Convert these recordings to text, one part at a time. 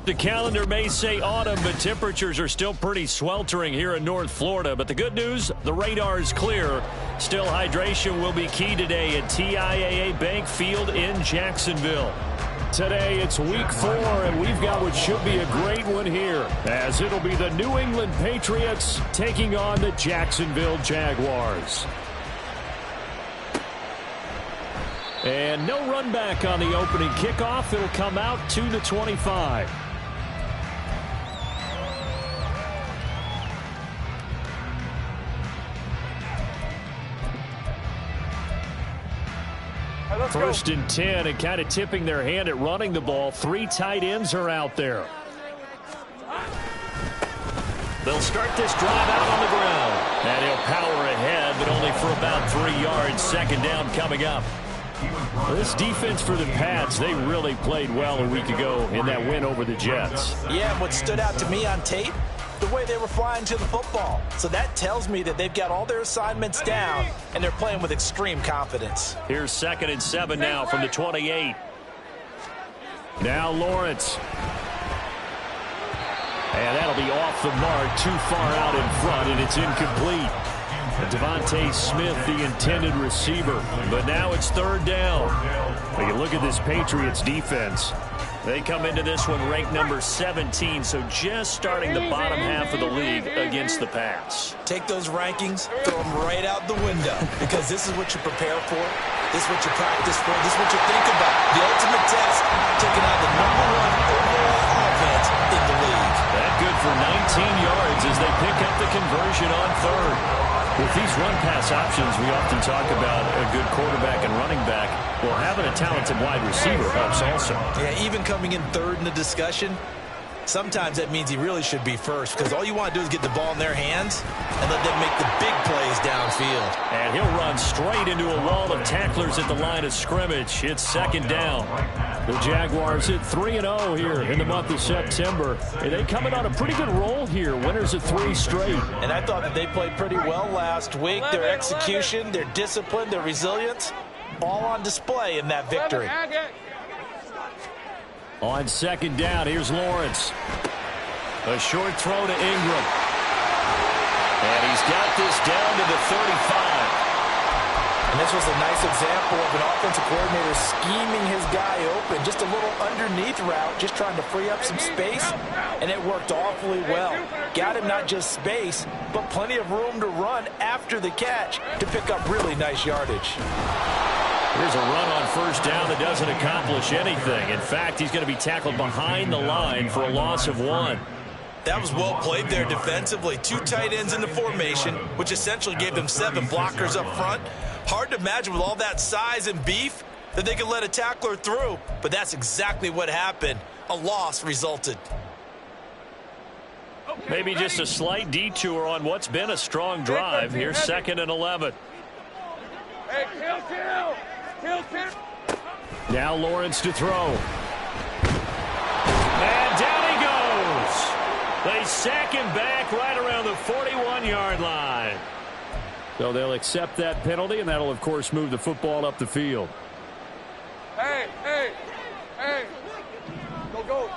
The calendar may say autumn, but temperatures are still pretty sweltering here in North Florida. But the good news, the radar is clear. Still, hydration will be key today at TIAA Bank Field in Jacksonville. Today, it's week 4, and we've got what should be a great one here, as it'll be the New England Patriots taking on the Jacksonville Jaguars. And no run back on the opening kickoff. It'll come out to the 25. First and 10, and kind of tipping their hand at running the ball. 3 tight ends are out there. They'll start this drive out on the ground. And he'll power ahead, but only for about 3 yards. Second down coming up. This defense for the Pats, they really played well a week ago in that win over the Jets. Yeah, what stood out to me on tape, the way they were flying to the football. So that tells me that they've got all their assignments down, and they're playing with extreme confidence. Here's 2nd and 7 now from the 28. Now Lawrence. And that'll be off the mark, too far out in front, and it's incomplete. Devontae Smith, the intended receiver. But now it's 3rd down. When you look at this Patriots defense, they come into this one ranked number 17, so just starting the bottom half of the league against the pass. Take those rankings, throw them right out the window, because this is what you prepare for. This is what you practice for. This is what you think about. The ultimate test, taking out the number 1 overall offense in the league. That good for 19 yards as they pick up the conversion on 3rd. With these run-pass options, we often talk about a good quarterback and running back. Well, having a talented wide receiver helps also. Yeah, even coming in 3rd in the discussion, sometimes that means he really should be first, because all you want to do is get the ball in their hands and let them make the big plays downfield. And he'll run straight into a wall of tacklers at the line of scrimmage. It's 2nd down. The Jaguars hit 3-0 here in the month of September. And they coming on a pretty good roll here. Winners of 3 straight. And I thought that they played pretty well last week. Their execution, their discipline, their resilience, all on display in that victory. On 2nd down, here's Lawrence. A short throw to Ingram. And he's got this down to the 35. And this was a nice example of an offensive coordinator scheming his guy open. Just a little underneath route, just trying to free up some space, and it worked awfully well. Got him not just space, but plenty of room to run after the catch to pick up really nice yardage. Here's a run on 1st down that doesn't accomplish anything. In fact, he's going to be tackled behind the line for a loss of 1. That was well played there defensively. 2 tight ends in the formation, which essentially gave them 7 blockers up front. Hard to imagine with all that size and beef that they could let a tackler through, but that's exactly what happened. A loss resulted. Maybe just a slight detour on what's been a strong drive. Here's 2nd and 11. Hey, kill. Now Lawrence to throw. And down he goes. They sack him back right around the 41-yard line. So they'll accept that penalty, and that'll, of course, move the football up the field. Hey. Go.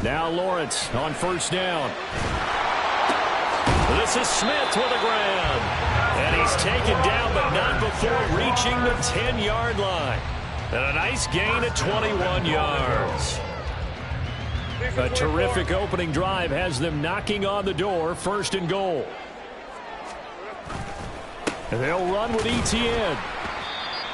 Now Lawrence on 1st down. This is Smith with a grab. And he's taken down, but not before reaching the 10-yard line. And a nice gain of 21 yards. A terrific opening drive has them knocking on the door. 1st and goal. And they'll run with Etienne.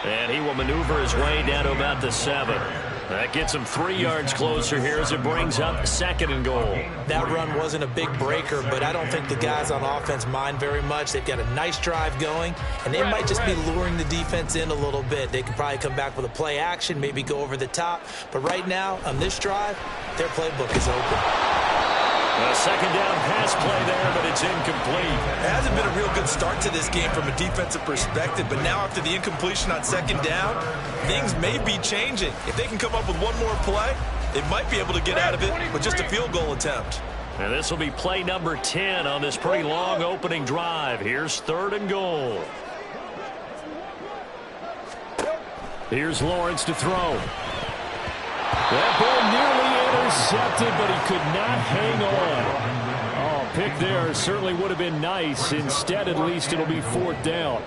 And he will maneuver his way down to about the 7. That gets him 3 yards closer here as it brings up 2nd and goal. That run wasn't a big breaker, but I don't think the guys on offense mind very much. They've got a nice drive going, and they might just be luring the defense in a little bit. They could probably come back with a play action, maybe go over the top. But right now, on this drive, their playbook is open. A second down pass play there, but it's incomplete. It hasn't been a real good start to this game from a defensive perspective, but now after the incompletion on second down, things may be changing. If they can come up with one more play, they might be able to get out of it with just a field goal attempt. And this will be play number 10 on this pretty long opening drive. Here's 3rd and goal. Here's Lawrence to throw. That ball nearly intercepted, but he could not hang on. Oh, pick there certainly would have been nice. Instead, at least it'll be 4th down.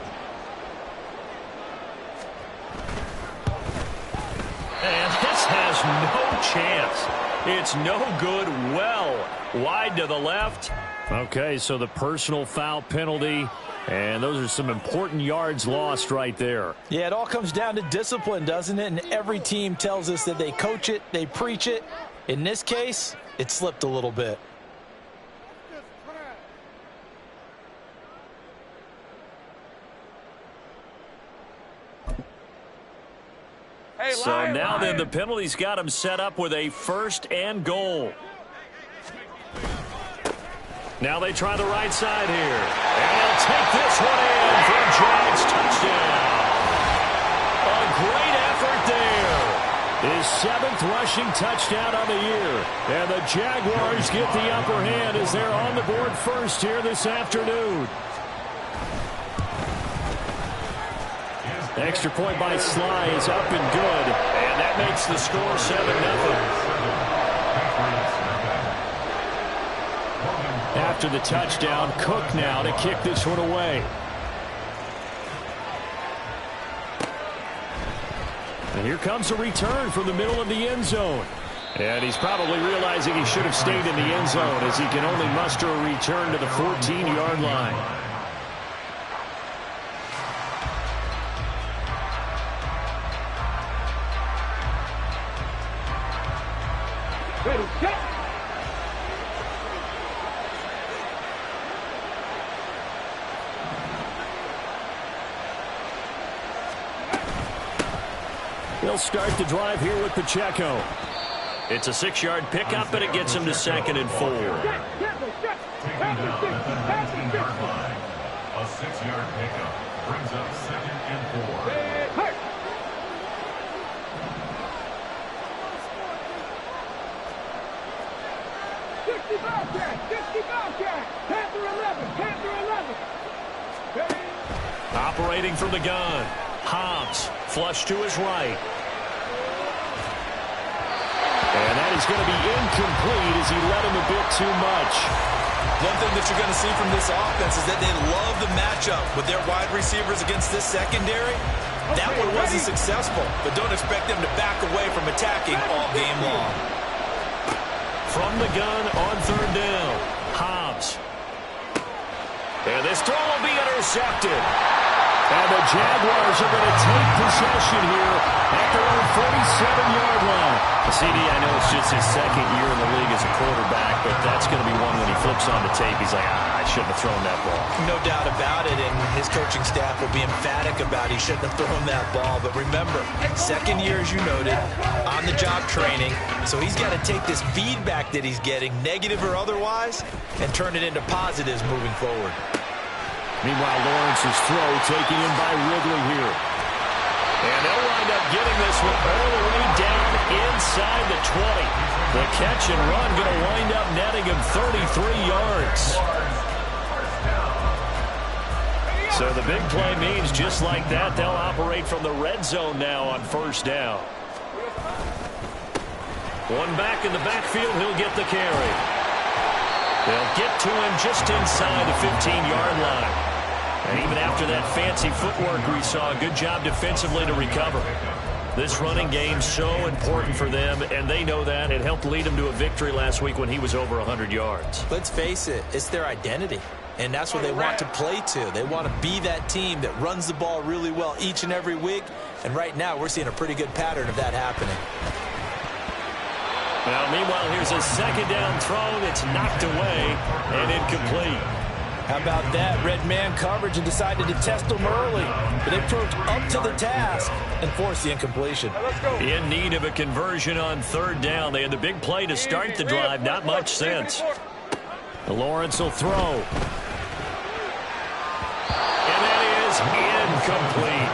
And this has no chance. It's no good. Well, wide to the left. Okay, so the personal foul penalty, and those are some important yards lost right there. Yeah, it all comes down to discipline, doesn't it? And every team tells us that they coach it, they preach it. In this case, it slipped a little bit. So now then the penalty's got him set up with a 1st and goal. Now they try the right side here. And they'll take this one in for a Jags touchdown. A great effort there. His 7th rushing touchdown on the year. And the Jaguars get the upper hand as they're on the board first here this afternoon. Extra point by Sly is up and good. And that makes the score 7-0. After the touchdown, Cook now to kick this one away. And here comes a return from the middle of the end zone. And he's probably realizing he should have stayed in the end zone as he can only muster a return to the 14-yard line. Ready, set. They'll start the drive here with Pacheco. It's a 6-yard pickup, and it gets him to 2nd and 4. A 6-yard pickup brings up 2nd and 4. Operating from the gun. Hobbs, flush to his right. And that is going to be incomplete as he led him a bit too much. One thing that you're going to see from this offense is that they love the matchup with their wide receivers against this secondary. That one wasn't successful, but don't expect them to back away from attacking all game long. From the gun on 3rd down. Hobbs. And this throw will be intercepted. And the Jaguars are going to take possession here at their own 47-yard line. CD, I know it's just his 2nd year in the league as a quarterback, but that's going to be one when he flips on the tape. He's like, I shouldn't have thrown that ball. No doubt about it, and his coaching staff will be emphatic about he shouldn't have thrown that ball. But remember, 2nd year, as you noted, on-the-job training, so he's got to take this feedback that he's getting, negative or otherwise, and turn it into positives moving forward. Meanwhile, Lawrence's throw taken in by Ridley here. And they'll wind up getting this one all the way down inside the 20. The catch and run going to wind up netting him 33 yards. So the big play means just like that, they'll operate from the red zone now on 1st down. One back in the backfield, he'll get the carry. They'll get to him just inside the 15-yard line. And even after that fancy footwork we saw, a good job defensively to recover. This running game so important for them, and they know that. It helped lead them to a victory last week when he was over 100 yards. Let's face it, it's their identity, and that's what they want to play to. They want to be that team that runs the ball really well each and every week, and right now we're seeing a pretty good pattern of that happening. Now, meanwhile, here's a 2nd down throw that's knocked away and incomplete. How about that? Red man coverage and decided to test them early. But they approached up to the task and forced the incompletion. In need of a conversion on 3rd down. They had the big play to start the drive. Not much sense. Lawrence will throw. And that is incomplete.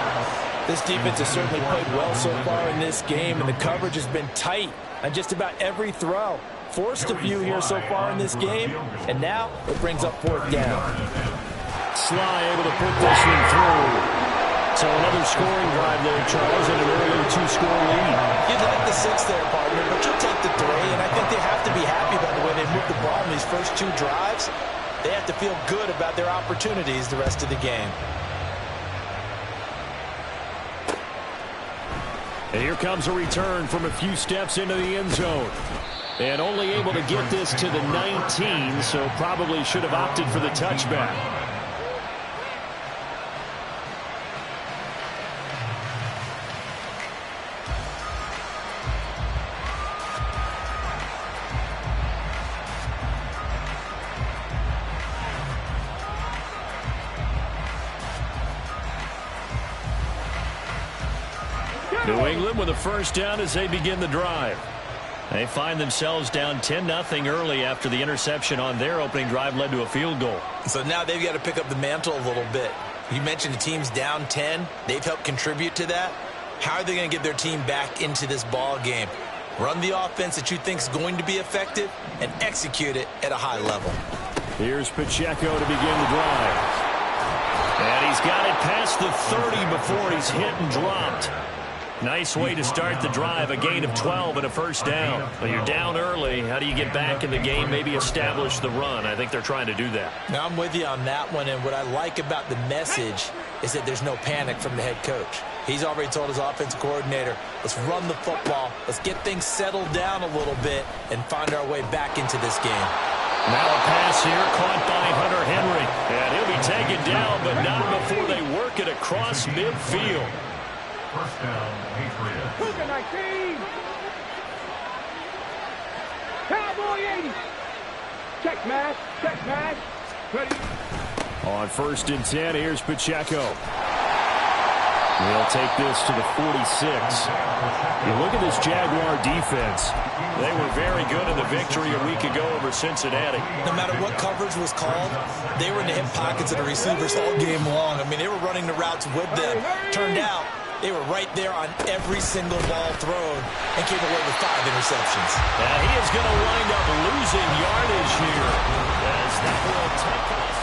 This defense has certainly played well so far in this game, and the coverage has been tight on just about every throw. Forced a few here so far in this game, and now it brings up 4th down. Sly able to put this one through. So another scoring drive there, Charles, and an early 2-score lead. You'd like the 6 there, partner, but you'll take the 3, and I think they have to be happy by the way they moved the ball in these first 2 drives. They have to feel good about their opportunities the rest of the game. And here comes a return from a few steps into the end zone. And only able to get this to the 19, so probably should have opted for the touchback. New England with a first down as they begin the drive. They find themselves down 10-0 early after the interception on their opening drive led to a field goal. So now they've got to pick up the mantle a little bit. You mentioned the team's down 10. They've helped contribute to that. How are they going to get their team back into this ball game? Run the offense that you think is going to be effective and execute it at a high level. Here's Pacheco to begin the drive. And he's got it past the 30 before he's hit and dropped. Nice way to start the drive, a gain of 12 and a first down. But you're down early. How do you get back in the game, maybe establish the run? I think they're trying to do that. Now, I'm with you on that one, and what I like about the message is that there's no panic from the head coach. He's already told his offensive coordinator, let's run the football, let's get things settled down a little bit, and find our way back into this game. Now a pass here caught by Hunter Henry. And he'll be taken down, but not before they work it across midfield. First down, Patriots. Who's the 19? Cowboy 80. Check mash. Ready. On 1st and 10, here's Pacheco. He'll take this to the 46. You look at this Jaguar defense. They were very good in the victory a week ago over Cincinnati. No matter what coverage was called, they were in the hip pockets of the receivers all game long. I mean, they were running the routes with them. Turned out, they were right there on every single ball thrown and came away with 5 interceptions. He is going to wind up losing yardage here as that will take us.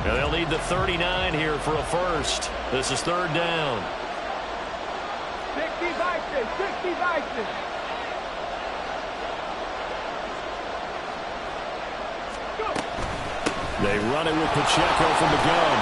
They'll need the 39 here for a first. This is 3rd down. 60 Vikings. They run it with Pacheco from the gun.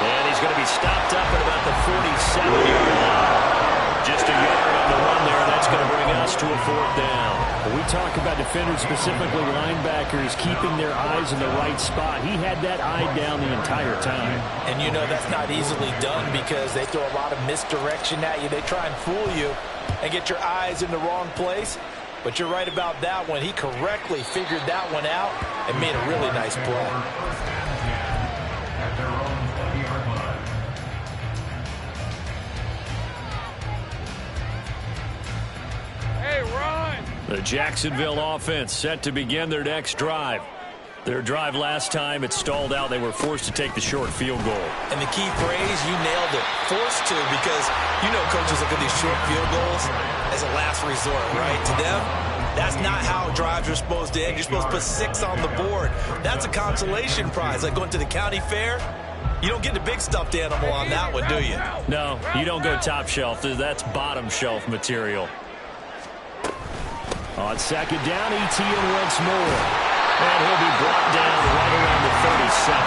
And he's going to be stopped up at about the 47-yard line. Just a yard on the run there. That's going to bring us to a 4th down. When we talk about defenders, specifically linebackers, keeping their eyes in the right spot, he had that eye down the entire time. And you know that's not easily done because they throw a lot of misdirection at you. They try and fool you and get your eyes in the wrong place. But you're right about that one. He correctly figured that one out and made a really nice play. At their own 20-yard line. Hey, run. The Jacksonville offense set to begin their next drive. Their drive last time, it stalled out. They were forced to take the short field goal. And the key phrase, you nailed it. Forced to, because you know coaches look at these short field goals as a last resort, right? To them, that's not how drives are supposed to end. You're supposed to put 6 on the board. That's a consolation prize, like going to the county fair. You don't get the big stuffed animal on that one, do you? No, you don't go top shelf. That's bottom shelf material. On 2nd down, Etienne once more. And he'll be brought down right around the 37.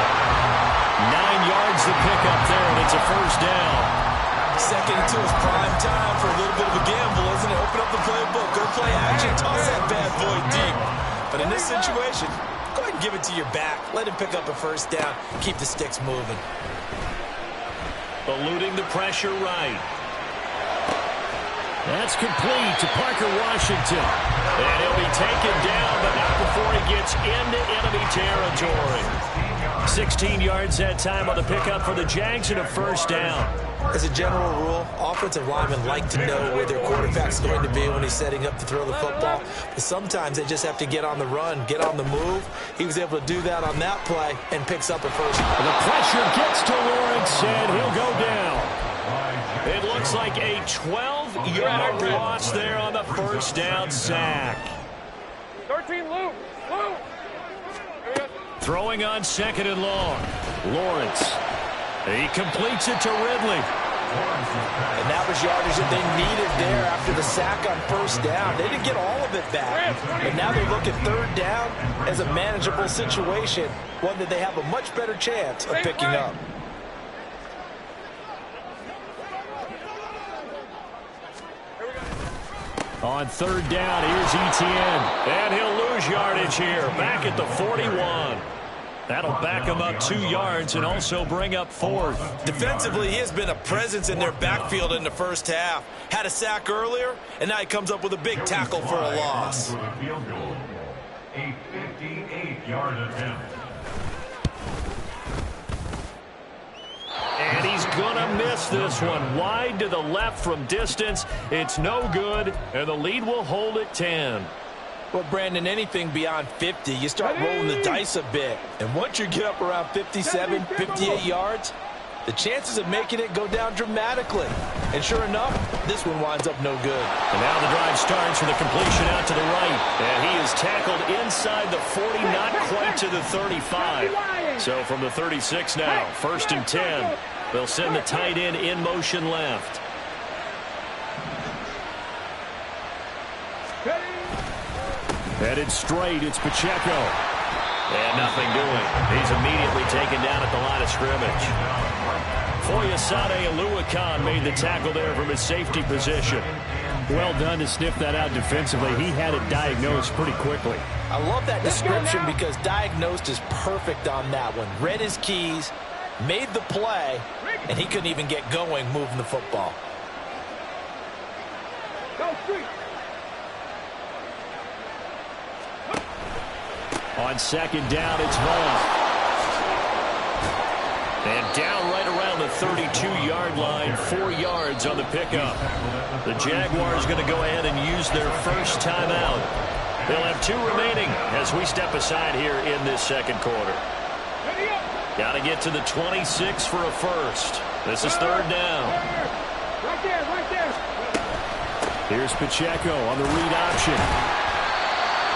9 yards to pick up there, and it's a first down. 2nd and 2 is prime time for a little bit of a gamble, isn't it? Open up the playbook, go play action, toss that bad boy deep. But in this situation, go ahead and give it to your back. Let him pick up a first down. Keep the sticks moving. Eluding the pressure right. That's complete to Parker Washington. And he'll be taken down, but not before he gets into enemy territory. 16 yards that time on the pickup for the Jags and a first down. As a general rule, offensive linemen like to know where their quarterback's going to be when he's setting up to throw the football. But sometimes they just have to get on the run, get on the move. He was able to do that on that play and picks up a first. The pressure gets to Lawrence, and he'll go down. It looks like a 12-yard loss there on the first down sack. 13 loop. Throwing on second and long. Lawrence. He completes it to Ridley. And that was yardage that they needed there after the sack on first down. They didn't get all of it back. But now they look at third down as a manageable situation, one that they have a much better chance of picking up. On third down, here's Etienne. And he'll lose yardage here, back at the 41. That'll back him up 2 yards and also bring up fourth. Defensively, he has been a presence in their backfield in the first half. Had a sack earlier, and now he comes up with a big tackle for a loss. For the field goal. A 58-yard attempt. And he's going to miss this one. Wide to the left from distance. It's no good, and the lead will hold at 10. Well, Brandon, anything beyond 50, you start rolling the dice a bit. And once you get up around 57, 58 yards, the chances of making it go down dramatically. And sure enough, this one winds up no good. And now the drive starts with a completion out to the right. And he is tackled inside the 40, not quite to the 35. So from the 36 now, 1st and 10. They'll send the tight end in motion left. Headed straight, it's Pacheco. And nothing doing. He's immediately taken down at the line of scrimmage. Foyesade Oluwakan made the tackle there from his safety position. Well done to sniff that out defensively. He had it diagnosed pretty quickly. I love that description because diagnosed is perfect on that one. Read his keys, made the play, and he couldn't even get going moving the football. Go street. On second down, it's Vaughn. And down right around the 32-yard line, 4 yards on the pickup. The Jaguars going to go ahead and use their first timeout. They'll have 2 remaining as we step aside here in this second quarter. Got to get to the 26 for a first. This is third down. Right there. Here's Pacheco on the read option.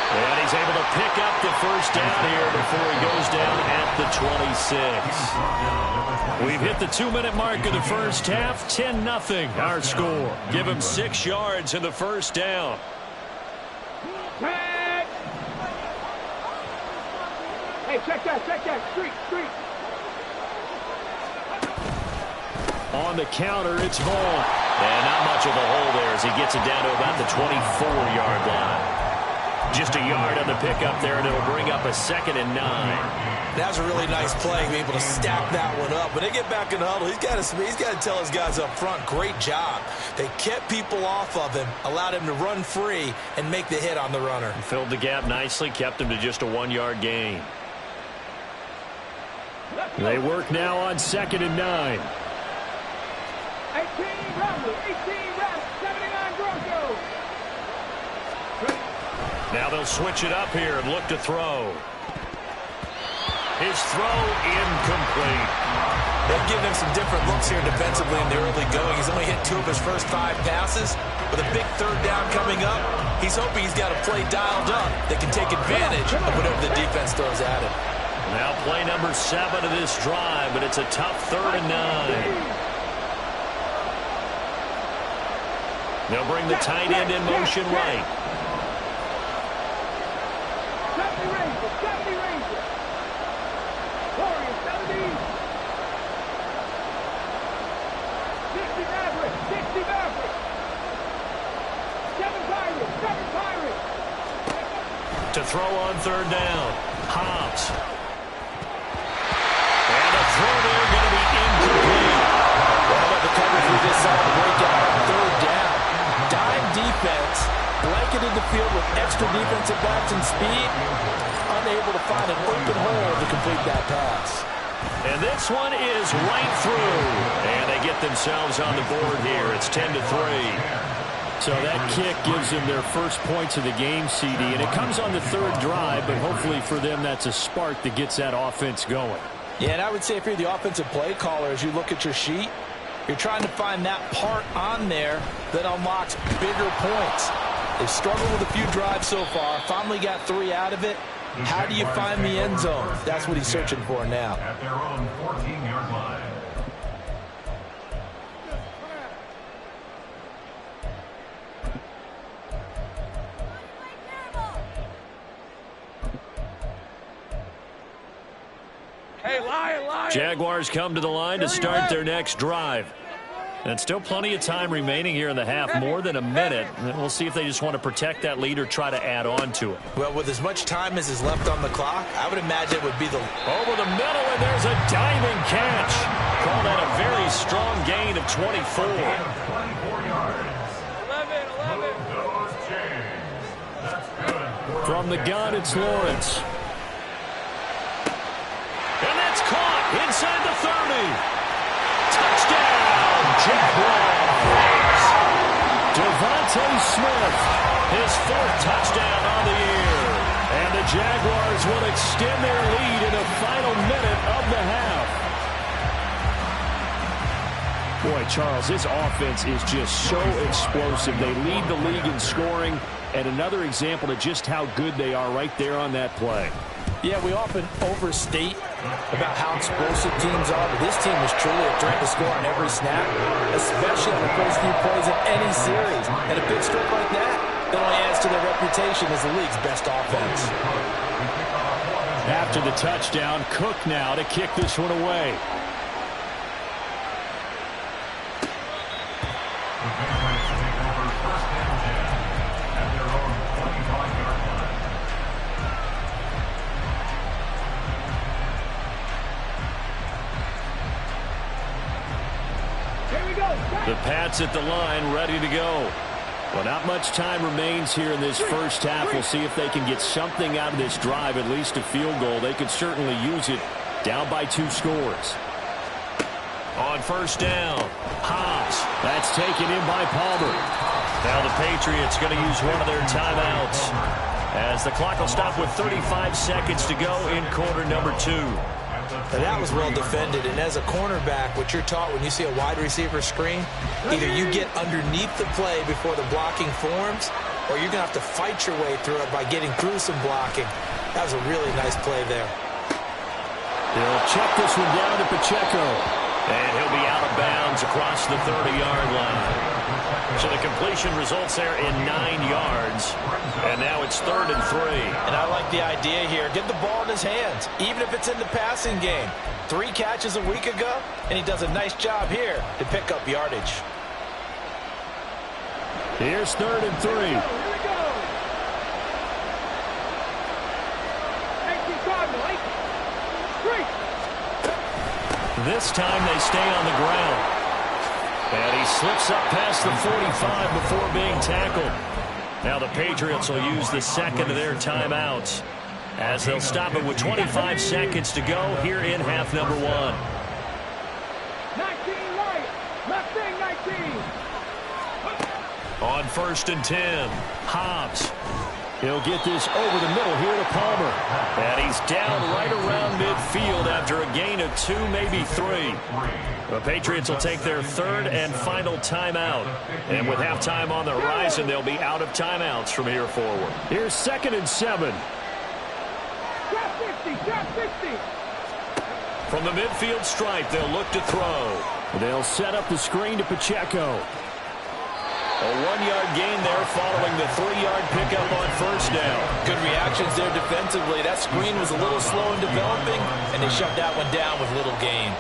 And he's able to pick up the first down here before he goes down at the 26. We've hit the 2-minute mark of the first half. 10-0 our score. Give him 6 yards in the first down. Hey, check that. Street. On the counter, it's Vaughn. And not much of a hole there as he gets it down to about the 24-yard line. Just a yard on the pickup there, and it'll bring up a 2nd and 9. That was a really nice play, being able to stack that one up. When they get back in the huddle, he's got to tell his guys up front, great job. They kept people off of him, allowed him to run free, and make the hit on the runner. Filled the gap nicely, kept him to just a 1-yard gain. They work now on 2nd and 9. 18 Ramble, 79 Broncos. Now they'll switch it up here and look to throw. His throw incomplete. They've given him some different looks here defensively in the early going. He's only hit 2 of his first 5 passes. With a big third down coming up, he's hoping he's got a play dialed up that can take advantage of whatever the defense throws at him. Now play number 7 of this drive, but it's a tough 3rd and 9. They'll bring the tight end in motion right. 70 Rangers. Warriors, 70. 60 Mavericks. 7 Pirates. To throw on 3rd down. Hobbs. And a throw there going to be incomplete. What about the coverage we just saw break out on 3rd down? Dime defense, blanketed the field with extra defensive backs and speed, unable to find an open hole to complete that pass. And this one is right through. And they get themselves on the board here. It's 10-3. So that kick gives them their first points of the game, CD. And it comes on the third drive, but hopefully for them that's a spark that gets that offense going. Yeah, and I would say if you're the offensive play caller, as you look at your sheet, you're trying to find that part on there that unlocks bigger points. They've struggled with a few drives so far. Finally got 3 out of it. How do you find the end zone? That's what he's searching for now. At their own 14-yard line. Hey, Lion. Jaguars come to the line to start their next drive. And still plenty of time remaining here in the half, more than a minute. And we'll see if they just want to protect that lead or try to add on to it. Well, with as much time as is left on the clock, I would imagine it would be the... Over the middle, and there's a diving catch. Call that a very strong gain of 24. 24 yards. 11. Those chains. That's good. From the gun, it's Lawrence. And that's caught inside the 30. Touchdown, Jaguars. Devontae Smith, his 4th touchdown on the year. And the Jaguars will extend their lead in the final minute of the half. Boy, Charles, this offense is just so explosive. They lead the league in scoring, and another example of just how good they are right there on that play. Yeah, we often overstate about how explosive teams are, but this team is truly a threat to score on every snap, especially on the first few plays of any series. And a big stroke like that only adds to their reputation as the league's best offense. After the touchdown, Cook now to kick this one away. The Pats at the line, ready to go. Well, not much time remains here in this first half. We'll see if they can get something out of this drive, at least a field goal. They could certainly use it, down by 2 scores. On first down, Hobbs. That's taken in by Palmer. Now the Patriots going to use one of their timeouts, as the clock will stop with 35 seconds to go in quarter number 2. And that was well defended. And as a cornerback, what you're taught when you see a wide receiver screen, either you get underneath the play before the blocking forms, or you're going to have to fight your way through it by getting through some blocking. That was a really nice play there. They'll check this one down to Pacheco. And he'll be out of bounds across the 30-yard line. So the completion results there in 9 yards. And now it's 3rd and 3. And I like the idea here. Get the ball in his hands, even if it's in the passing game. 3 catches a week ago, and he does a nice job here to pick up yardage. Here's 3rd and 3. Here we go. 3. This time they stay on the ground. And he slips up past the 45 before being tackled. Now the Patriots will use the second of their timeouts, as they'll stop it with 25 seconds to go here in half number 1. 19 right. Left wing 19. On 1st and 10, Hobbs. He'll get this over the middle here to Palmer. And he's down right around midfield after a gain of 2, maybe 3. The Patriots will take their 3rd and final timeout. And with halftime on the horizon, they'll be out of timeouts from here forward. Here's 2nd and 7. Drop 50. From the midfield stripe, they'll look to throw. They'll set up the screen to Pacheco. A 1-yard gain there following the 3-yard pickup on first down. Good reactions there defensively. That screen was a little slow in developing, and they shut that one down with little gain.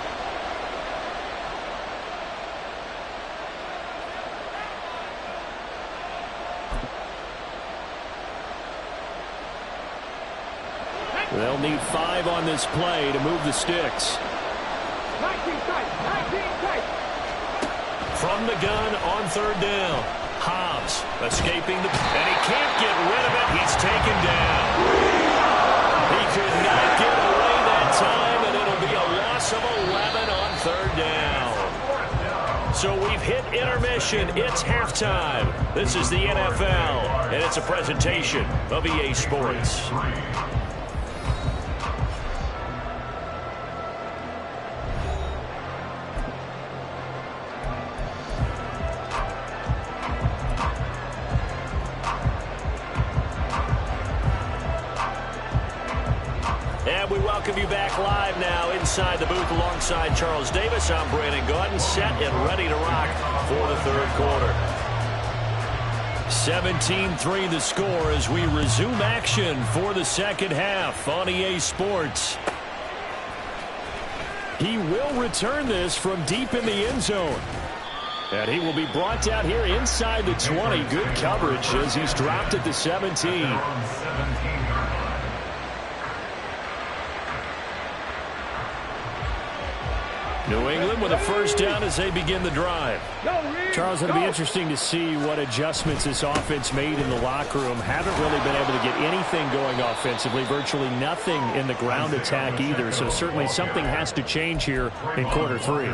They'll need 5 on this play to move the sticks. 19 tight. From the gun on 3rd down. Hobbs escaping the... And he can't get rid of it. He's taken down. He could not get away that time, and it'll be a possession. It's halftime. This is the NFL, and it's a presentation of EA Sports. And we welcome you back live now inside the booth alongside Charles Davis. I'm Brandon Gaudin, set and ready to rock for the third quarter. 17-3 the score as we resume action for the second half on EA Sports. He will return this from deep in the end zone. And he will be brought down here inside the 20. Good coverage as he's dropped at the 17. New England with a first down as they begin the drive. Charles, it'll be interesting to see what adjustments this offense made in the locker room. Haven't really been able to get anything going offensively. Virtually nothing in the ground attack either. So certainly something has to change here in quarter three.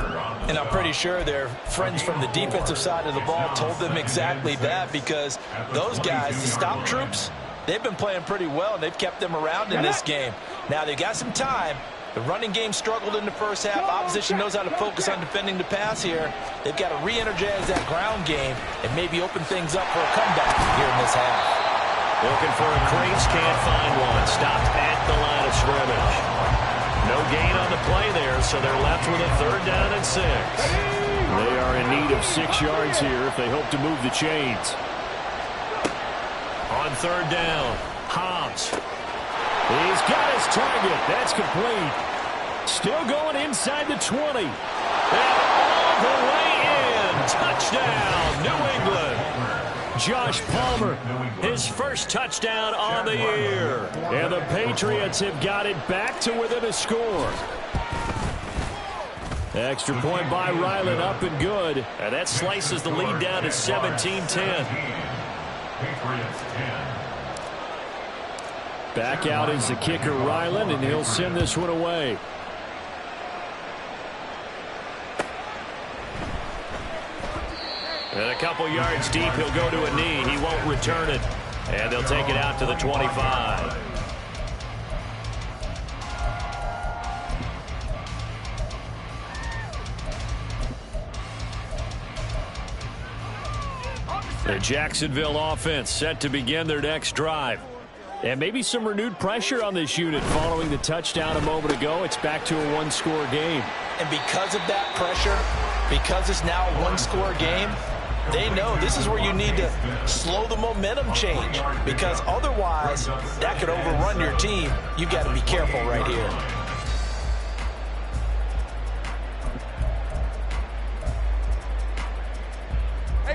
And I'm pretty sure their friends from the defensive side of the ball told them exactly that, because those guys, the stop troops, they've been playing pretty well, and they've kept them around in this game. Now, they've got some time. The running game struggled in the first half. Opposition knows how to focus on defending the pass here. They've got to re-energize that ground game and maybe open things up for a comeback here in this half. Looking for a crease, can't find one. Stopped at the line of scrimmage. No gain on the play there, so they're left with a third down and 6. They are in need of 6 yards here if they hope to move the chains. On third down, Hobbs. He's got his target. That's complete. Still going inside the 20. And all the way in. Touchdown, New England. Josh Palmer, His first touchdown on the year. and the Patriots have got it back to within a score. Extra point by Ryland, up and good. And that slices the lead down to 17-10. Patriots 10. Back out is the kicker, Ryland, and he'll send this one away. And a couple yards deep, he'll go to a knee. He won't return it. And they'll take it out to the 25. The Jacksonville offense set to begin their next drive. And maybe some renewed pressure on this unit following the touchdown a moment ago. It's back to a one-score game. And because of that pressure, because it's now a one-score game, they know this is where you need to slow the momentum change, because otherwise that could overrun your team. You got to be careful right here.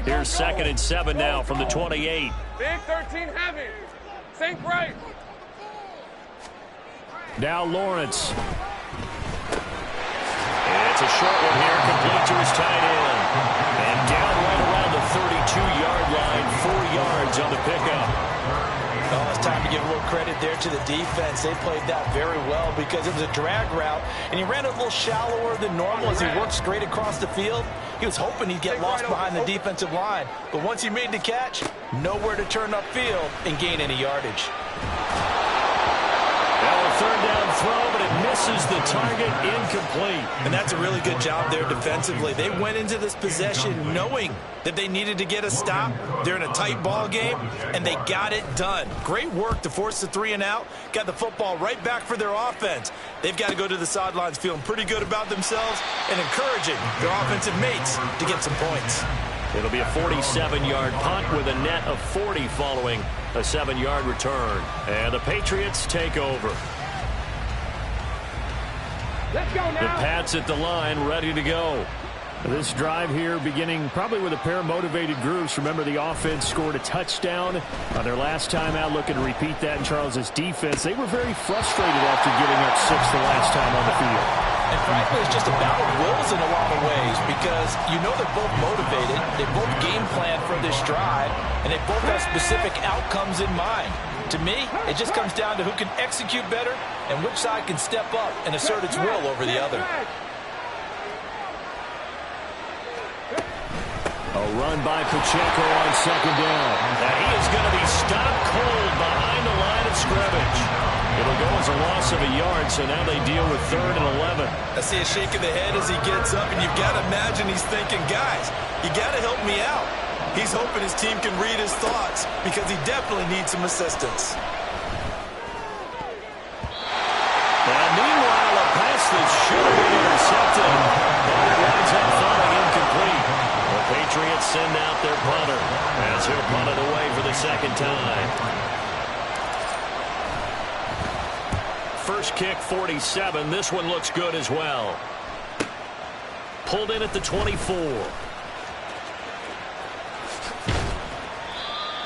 Here's 2nd and 7 now from the 28. Big 13 heavy. Think right. Now Lawrence. And it's a short one here, complete to his tight end. And down right around the 32-yard line, 4 yards on the pickup. Well, it's time to give a little credit there to the defense. They played that very well because it was a drag route, and he ran it a little shallower than normal as he worked straight across the field. He was hoping he'd get lost behind the defensive line, but once he made the catch, nowhere to turn upfield and gain any yardage. Well, a third down throw, but it misses the target, incomplete. And that's a really good job there defensively. They went into this possession knowing that they needed to get a stop. They're in a tight ball game, and they got it done. Great work to force the 3 and out. Got the football right back for their offense. They've got to go to the sidelines feeling pretty good about themselves and encouraging their offensive mates to get some points. It'll be a 47-yard punt with a net of 40 following a 7-yard return. And the Patriots take over. Let's go The now. Pats at the line, ready to go. This drive here beginning probably with a pair of motivated groups. Remember, the offense scored a touchdown on their last time out, looking to repeat that in Charles's defense. They were very frustrated after giving up 6 the last time on the field. And frankly, it's just a battle of wills in a lot of ways, because you know they're both motivated, they both game plan for this drive, and they both have specific outcomes in mind. To me, it just comes down to who can execute better and which side can step up and assert its will over the other. A run by Pacheco on second down. Now he is going to be stopped cold behind the line of scrimmage. It'll go as a loss of a yard, so now they deal with 3rd and 11. I see a shake of the head as he gets up, and you've got to imagine he's thinking, guys, you got to help me out. He's hoping his team can read his thoughts because he definitely needs some assistance. Now, meanwhile, a pass that should have been intercepted. That winds up falling incomplete. The Patriots send out their punter as he'll punt it away for the second time. First kick, 47. This one looks good as well. Pulled in at the 24.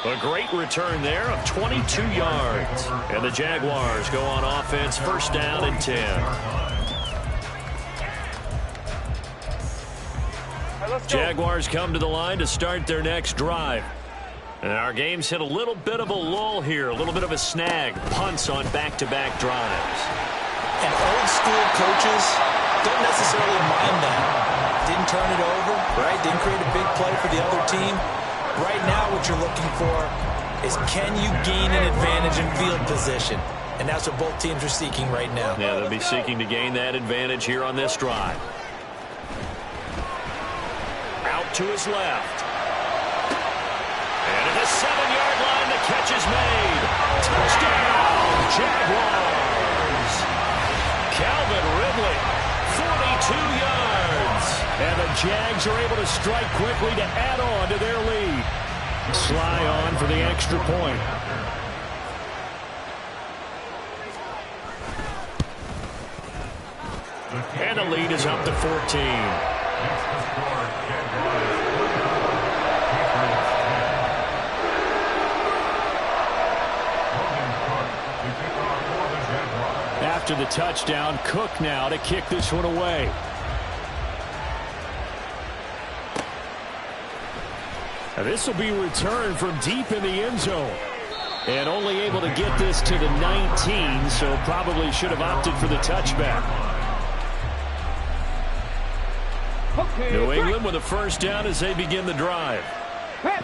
A great return there of 22 yards. And the Jaguars go on offense, first down and 10. Jaguars come to the line to start their next drive. And our game's hit a little bit of a lull here, a little bit of a snag. Punts on back-to-back drives. And old-school coaches don't necessarily mind that. Didn't turn it over, right? Didn't create a big play for the other team. Right now what you're looking for is can you gain an advantage in field position? And that's what both teams are seeking right now. Yeah, they'll be seeking to gain that advantage here on this drive. Out to his left. And at the 7-yard line, the catch is made. Touchdown, Jaguars. Calvin Ridley, 42 yards. And the Jags are able to strike quickly to add on to their lead. Sly on for the extra point. And the lead is up to 14. After the touchdown, Cook now to kick this one away. Now this will be returned from deep in the end zone. And only able to get this to the 19, so probably should have opted for the touchback. New England with a first down as they begin the drive.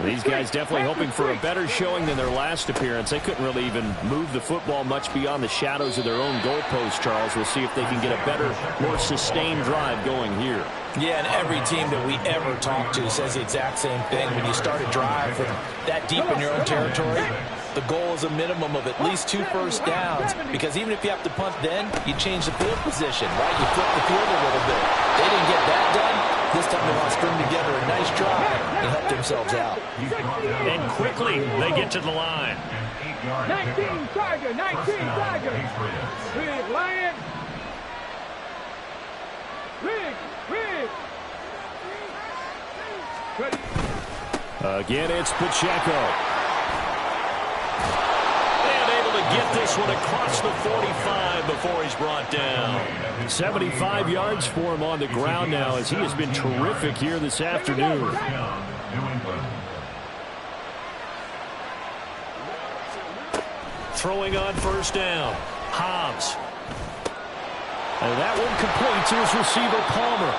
These guys definitely hoping for a better showing than their last appearance. They couldn't really even move the football much beyond the shadows of their own goalpost, Charles. We'll see if they can get a better, more sustained drive going here. Yeah, and every team that we ever talk to says the exact same thing. When you start a drive from that deep in your own territory, the goal is a minimum of at least 2 first downs, because even if you have to punt then, you change the field position, right? You flip the field a little bit. They didn't get that done. This time they want to string together a nice drive and help themselves out. And quickly, they get to the line. 19 Tiger, 19 Tiger. Big Lion. Big. Again, it's Pacheco. Get this one across the 45 before he's brought down. 75 yards for him on the ground now, as he has been terrific here this afternoon. Throwing on first down. Hobbs. And that one complete to his receiver, Palmer.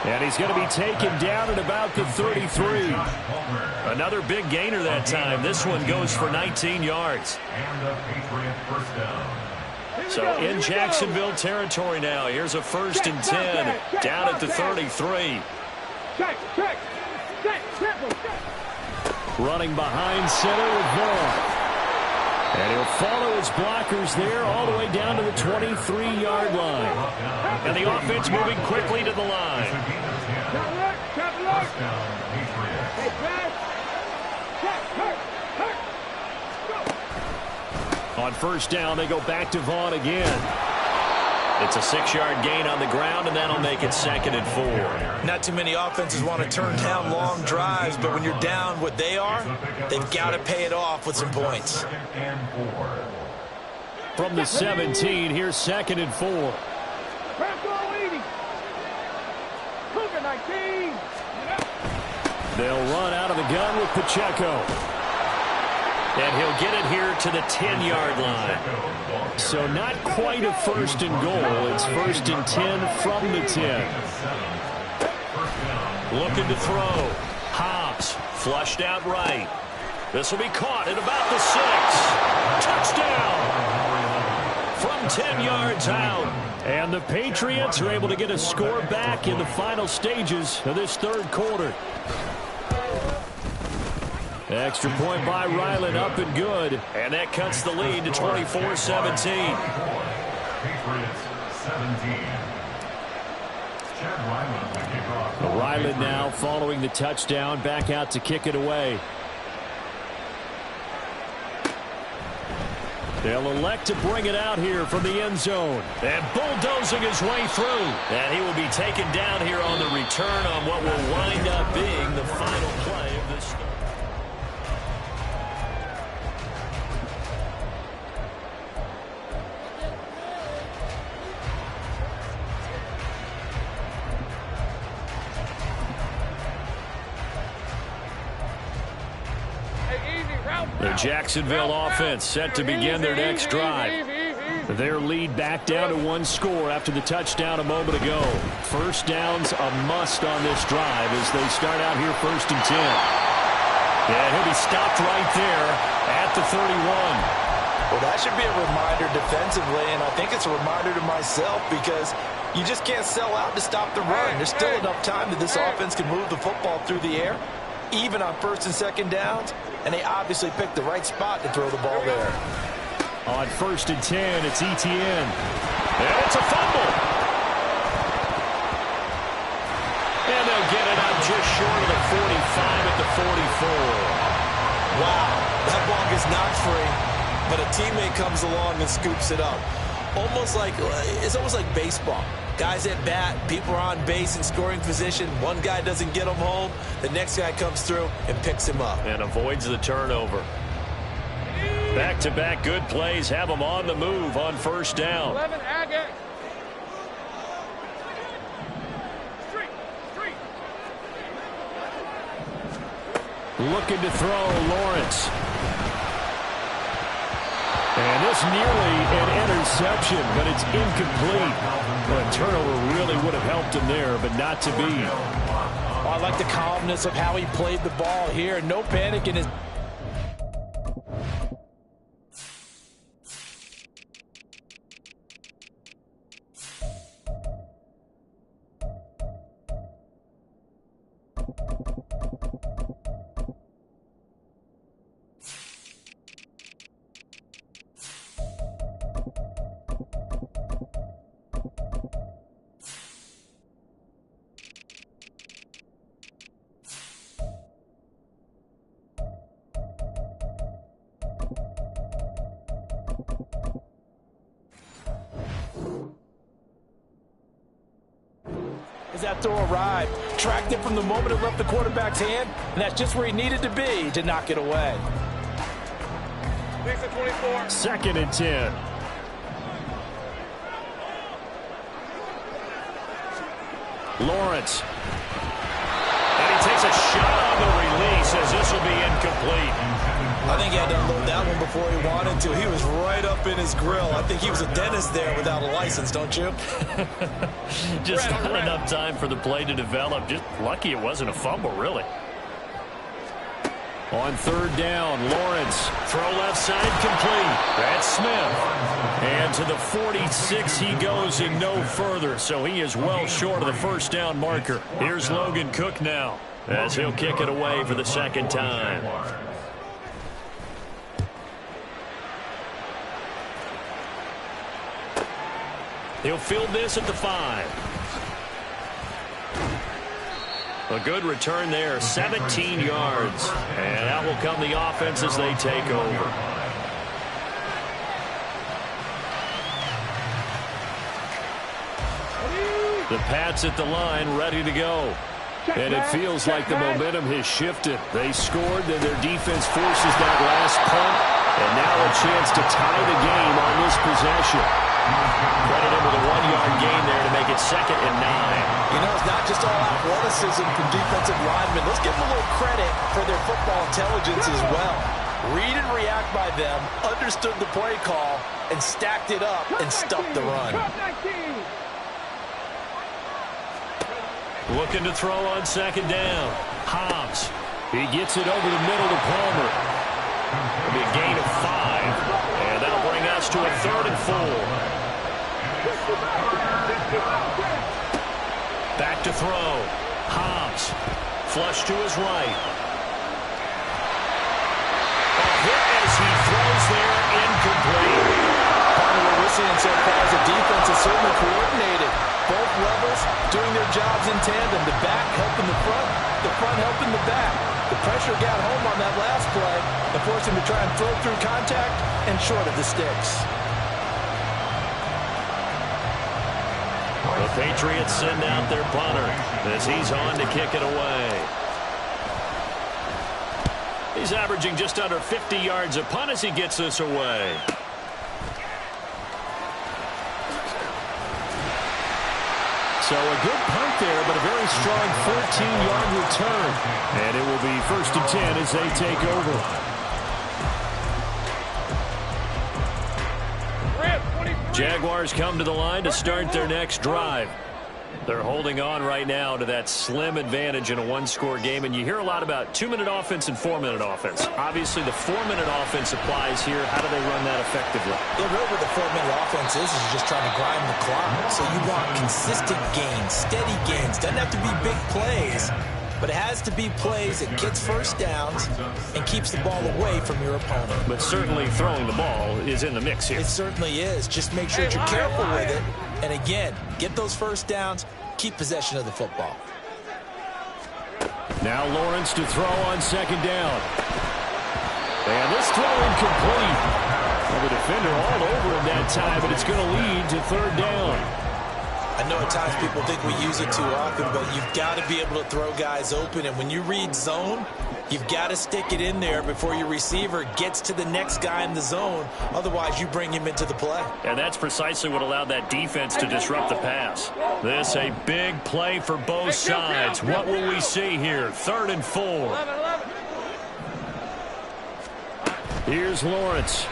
And he's going to be taken down at about the 33. Another big gainer that time. This one goes for 19 yards. So in Jacksonville territory now. Here's a 1st and 10 down at the 33. Running behind center with Vaughn. And he'll follow his blockers there all the way down to the 23-yard line. And the offense moving quickly to the line. On first down, they go back to Vaughn again. It's a 6-yard gain on the ground, and that'll make it 2nd and 4. Not too many offenses want to turn down long drives, but when you're down what they are, they've got to pay it off with some points. From the 17, here's 2nd and 4. They'll run out of the gun with Pacheco. And he'll get it here to the 10-yard line. So not quite a 1st and goal. It's 1st and 10 from the 10. Looking to throw. Hobbs. Flushed out right. This will be caught at about the 6. Touchdown from 10 yards out. And the Patriots are able to get a score back in the final stages of this third quarter. Extra point by Ryland, up and good. And that cuts the lead to 24-17. Patriots 17. Ryland now following the touchdown, back out to kick it away. They'll elect to bring it out here from the end zone. And bulldozing his way through. And he will be taken down here on the return on what will wind up being the final play of this. The Jacksonville offense set to begin their next drive. Their lead back down to 1 score after the touchdown a moment ago. First down's a must on this drive as they start out here 1st and 10. And he'll be stopped right there at the 31. Well, that should be a reminder defensively, and I think it's a reminder to myself because you just can't sell out to stop the run. There's still enough time that this offense can move the football through the air, even on 1st and 2nd downs, and they obviously picked the right spot to throw the ball there. On 1st and 10, it's Etienne. And it's a fumble. And they'll get it up just short of the 45 at the 44. Wow, that ball gets knocked free, but a teammate comes along and scoops it up. It's almost like baseball. Guys at bat, people are on base in scoring position. One guy doesn't get him home. The next guy comes through and picks him up. And avoids the turnover. Back-to-back good plays have them on the move on 1st down. 11 Agate. Looking to throw, Lawrence. And this nearly an interception, but it's incomplete. A turnover really would have helped him there, but not to be. Oh, I like the calmness of how he played the ball here. No panic in his... As that throw arrived, tracked it from the moment it left the quarterback's hand, and that's just where he needed to be to knock it away. 2nd and 10. Lawrence. And he takes a shot on the release as this will be incomplete. I think he had to unload that one before he wanted to. He was right up in his grill. I think he was a dentist there without a license, don't you? Just not enough time for the play to develop. Just lucky it wasn't a fumble, really. On 3rd down, Lawrence. Throw left side complete. That's Smith. And to the 46 he goes and no further. So he is well short of the 1st down marker. Here's Logan Cook now as he'll kick it away for the 2nd time. He'll field this at the 5. A good return there, 17 yards. And out will come the offense as they take over. The Pats at the line, ready to go. And it feels like the momentum has shifted. They scored, then their defense forces that last punt. And now a chance to tie the game on this possession. Credit him with a 1-yard gain there to make it 2nd and 9. You know, it's not just all athleticism from defensive linemen. Let's give them a little credit for their football intelligence as well. Read and react by them, understood the play call, and stacked it up and stuffed the run. Looking to throw on 2nd down. Hobbs. He gets it over the middle to Palmer. It'll be a gain of 5. And that'll bring us to a 3rd and 4. Back to throw. Hobbs. Flush to his right. A hit as he throws there, incomplete. Part of what we're seeing so far is the defense is certainly coordinated. Both levels doing their jobs in tandem. The back helping the front helping the back. The pressure got home on that last play and forced him to try and throw through contact and short of the sticks. The Patriots send out their punter as he's on to kick it away. He's averaging just under 50 yards a punt as he gets this away. So a good punt there, but a very strong 14-yard return. And it will be 1st and 10 as they take over. Jaguars come to the line to start their next drive. They're holding on right now to that slim advantage in a one-score game, and you hear a lot about 2-minute offense and 4-minute offense. Obviously, the 4-minute offense applies here. How do they run that effectively? Yeah, really what the 4-minute offense is just trying to grind the clock. So you want consistent gains, steady gains. Doesn't have to be big plays, but it has to be plays that gets first downs and keeps the ball away from your opponent. But certainly throwing the ball is in the mix here. It certainly is. Just make sure that you're careful with it. And again, get those first downs, keep possession of the football. Now Lawrence to throw on 2nd down. And this throw incomplete. Well, the defender all over him that time, but it's going to lead to 3rd down. I know at times people think we use it too often, but you've got to be able to throw guys open. And when you read zone, you've got to stick it in there before your receiver gets to the next guy in the zone. Otherwise, you bring him into the play. And that's precisely what allowed that defense to disrupt the pass. This a big play for both sides. What will we see here? 3rd and 4. Here's Lawrence.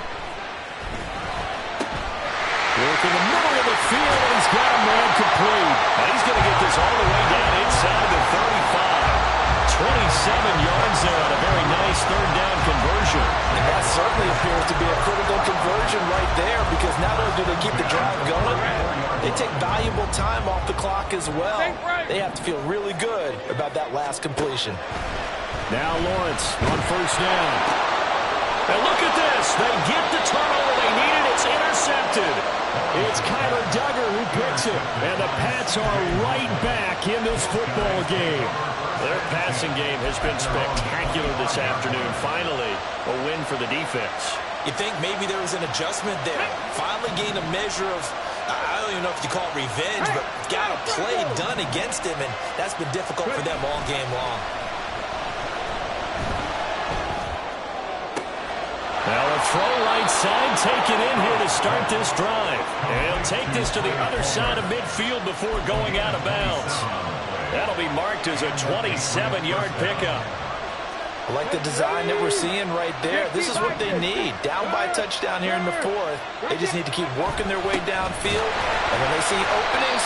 Work in the middle of the field, and he's got a man complete. Now he's going to get this all the way down inside the 35. 27 yards there on a very nice 3rd down conversion. And that certainly appears to be a critical conversion right there, because not only do they keep the drive going, they take valuable time off the clock as well. They have to feel really good about that last completion. Now Lawrence on 1st down. And look at this. They get the turnover they needed. It's intercepted. It's Kyler Duggar who picks it. And the Pats are right back in this football game. Their passing game has been spectacular this afternoon. Finally, a win for the defense. You think maybe there was an adjustment there. Finally gained a measure of, I don't even know if you call it revenge, but got a play done against him, and that's been difficult for them all game long. Now a throw right side taken in here to start this drive. And he'll take this to the other side of midfield before going out of bounds. That'll be marked as a 27-yard pickup. I like the design that we're seeing right there. This is what they need. Down by a touchdown here in the 4th. They just need to keep working their way downfield. And when they see openings,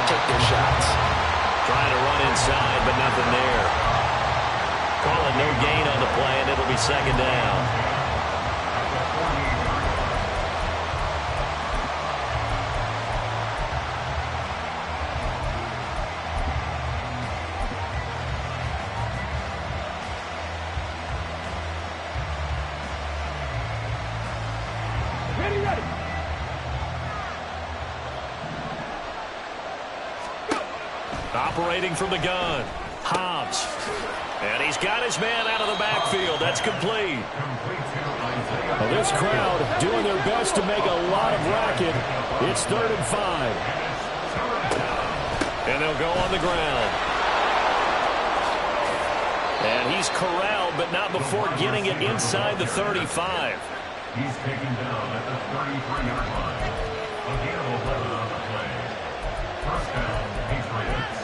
take their shots. Trying to run inside, but nothing there. Calling no gain on the play, and it'll be 2nd down. Operating from the gun, Hobbs. And he's got his man out of the backfield. That's complete. Well, this crowd doing their best to make a lot of racket. It's 3rd and 5. And they'll go on the ground. And he's corralled, but not before getting it inside the 35. He's taken down at the 33-yard line. A gain of 11 on the play. 1st down, Patriots.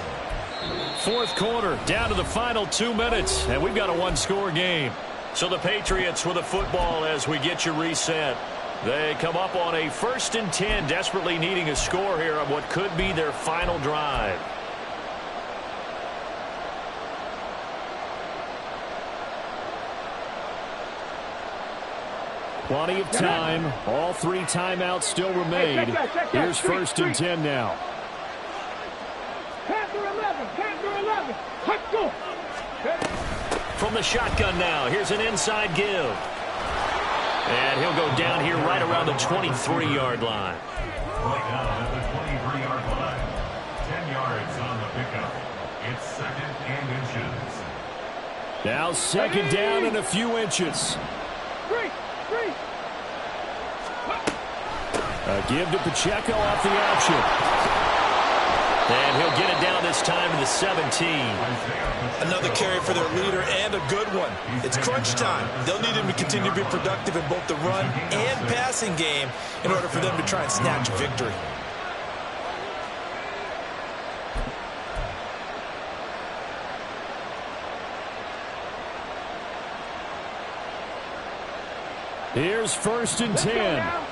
4th quarter, down to the final 2 minutes, and we've got a one-score game. So the Patriots with a football as we get you reset. They come up on a 1st and 10, desperately needing a score here on what could be their final drive. Plenty of time. All 3 timeouts still remain. Here's 1st and 10 now. Panther 11. Panther 11. Let's go. From the shotgun now, here's an inside give. And he'll go down here right around the 23-yard line. Right now at the 23-yard line. 10 yards on the pickup. It's 2nd and inches. Now 2nd down and a few inches. A give to Pacheco off the option. And he'll get it down this time to the 17. Another carry for their leader and a good one. It's crunch time. They'll need him to continue to be productive in both the run and passing game in order for them to try and snatch a victory. Here's 1st and 10.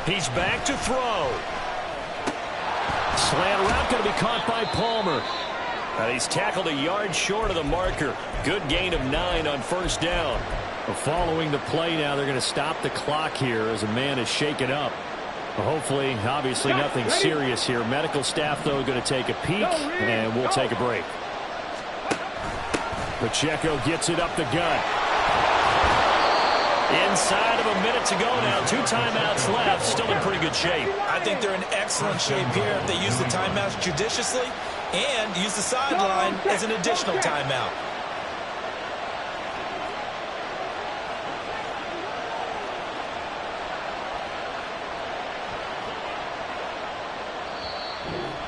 He's back to throw. Slant route going to be caught by Palmer. He's tackled a yard short of the marker. Good gain of 9 on 1st down. Following the play now, they're going to stop the clock here as a man is shaken up. Hopefully, obviously nothing serious here. Medical staff, though, going to take a peek, and we'll take a break. Pacheco gets it up the gut. Inside of a minute to go now. 2 timeouts left. Still in pretty good shape. I think they're in excellent shape here if they use the timeouts judiciously and use the sideline as an additional timeout.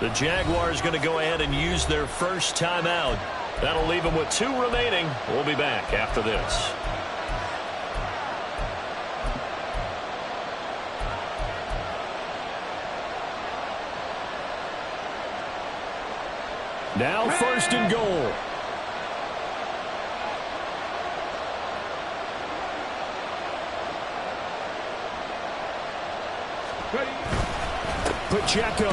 The Jaguars going to go ahead and use their 1st timeout. That'll leave them with 2 remaining. We'll be back after this. Now 1st and goal. Pacheco.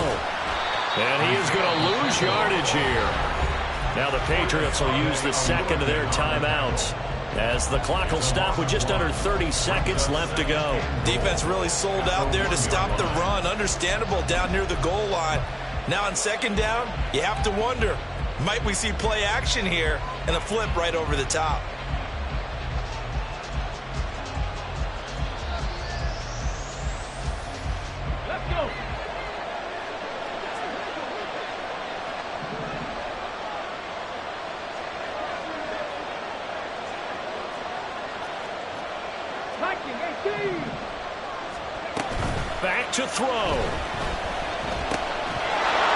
And he is going to lose yardage here. Now the Patriots will use the 2nd of their timeouts as the clock will stop with just under 30 seconds left to go. Defense really sold out there to stop the run. Understandable down near the goal line. Now on 2nd down, you have to wonder, might we see play action here and a flip right over the top? Let's go. Back to throw.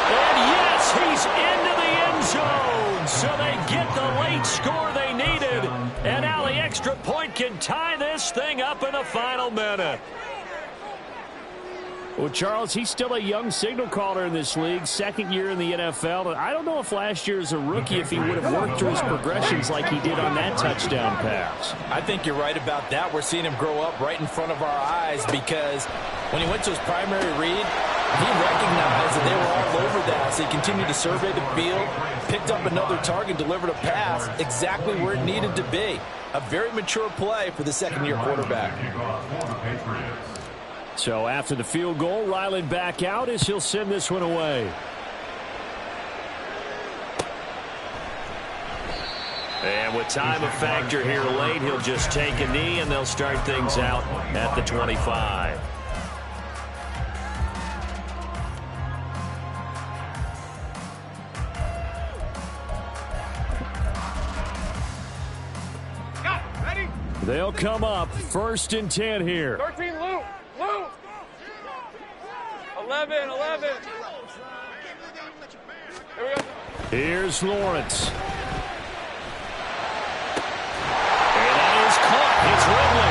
And yes, he's into the end zone. So they get the late score they needed. And now the extra point can tie this thing up in the final minute. Well, Charles, he's still a young signal caller in this league, 2nd year in the NFL. I don't know if last year as a rookie, if he would have worked through his progressions like he did on that touchdown pass. I think you're right about that. We're seeing him grow up right in front of our eyes because when he went to his primary read, he recognized that they were all over that. So he continued to survey the field, picked up another target, delivered a pass exactly where it needed to be. A very mature play for the 2nd-year quarterback. So after the field goal, Ryland back out as he'll send this one away. And with time a factor here late, he'll just take a knee and they'll start things out at the 25. Ready? They'll come up 1st and 10 here. 13, Luke. 11. Here we go. Here's Lawrence. And that is caught. It's Ridley.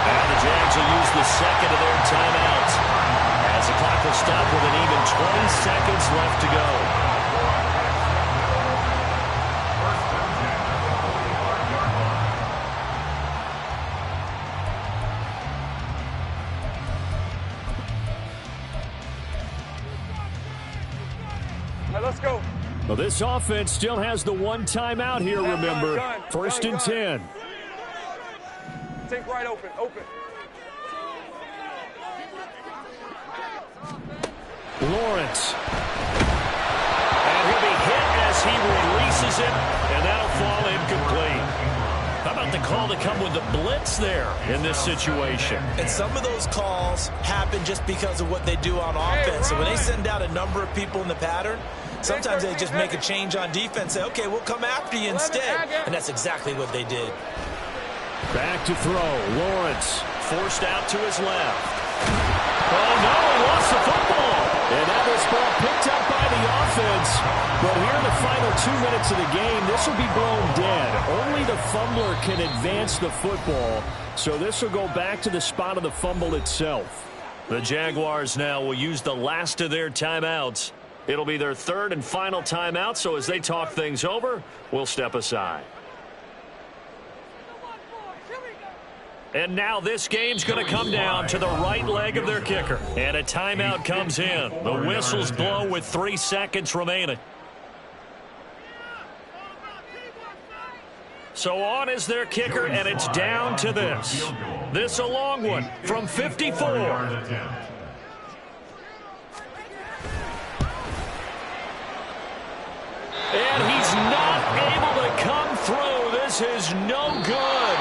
And the Jags will use the 2nd of their timeouts as the clock will stop with an even 20 seconds left to go. right, let's go. Well, this offense still has the one timeout here, remember. First and 10. Think right open, open. Lawrence. And he'll be hit as he releases it, and that'll fall incomplete. How about the call to come with the blitz there in this situation? And some of those calls happen just because of what they do on offense. So when they send out a number of people in the pattern, sometimes they just make a change on defense, say, okay, we'll come after you instead. And that's exactly what they did. Back to throw. Lawrence forced out to his left. Oh, no, he lost the football. And now this ball picked up by the offense. But here in the final 2 minutes of the game, this will be blown dead. Only the fumbler can advance the football. So this will go back to the spot of the fumble itself. The Jaguars now will use the last of their timeouts. It'll be their third and final timeout, so as they talk things over, we'll step aside. And now this game's going to come down to the right leg of their kicker. And a timeout comes in. The whistle's blown with 3 seconds remaining. So on is their kicker, and it's down to this. This a long one from 54. And he's not able to come through. This is no good.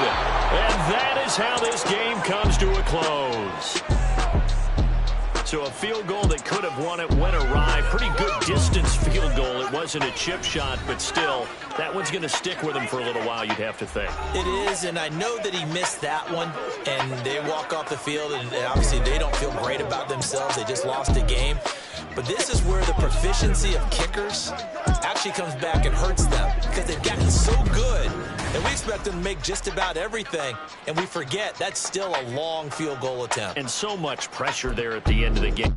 And that is how this game comes to a close. So a field goal that could have won it went awry. Pretty good distance field goal. It wasn't a chip shot, but still, that one's going to stick with him for a little while, you'd have to think. It is, and I know that he missed that one, and they walk off the field, and obviously they don't feel great about themselves. They just lost a game. But this is where the proficiency of kickers actually comes back and hurts them because they've gotten so good that we expect them to make just about everything, and we forget that's still a long field goal attempt. And so much pressure there at the end of the game.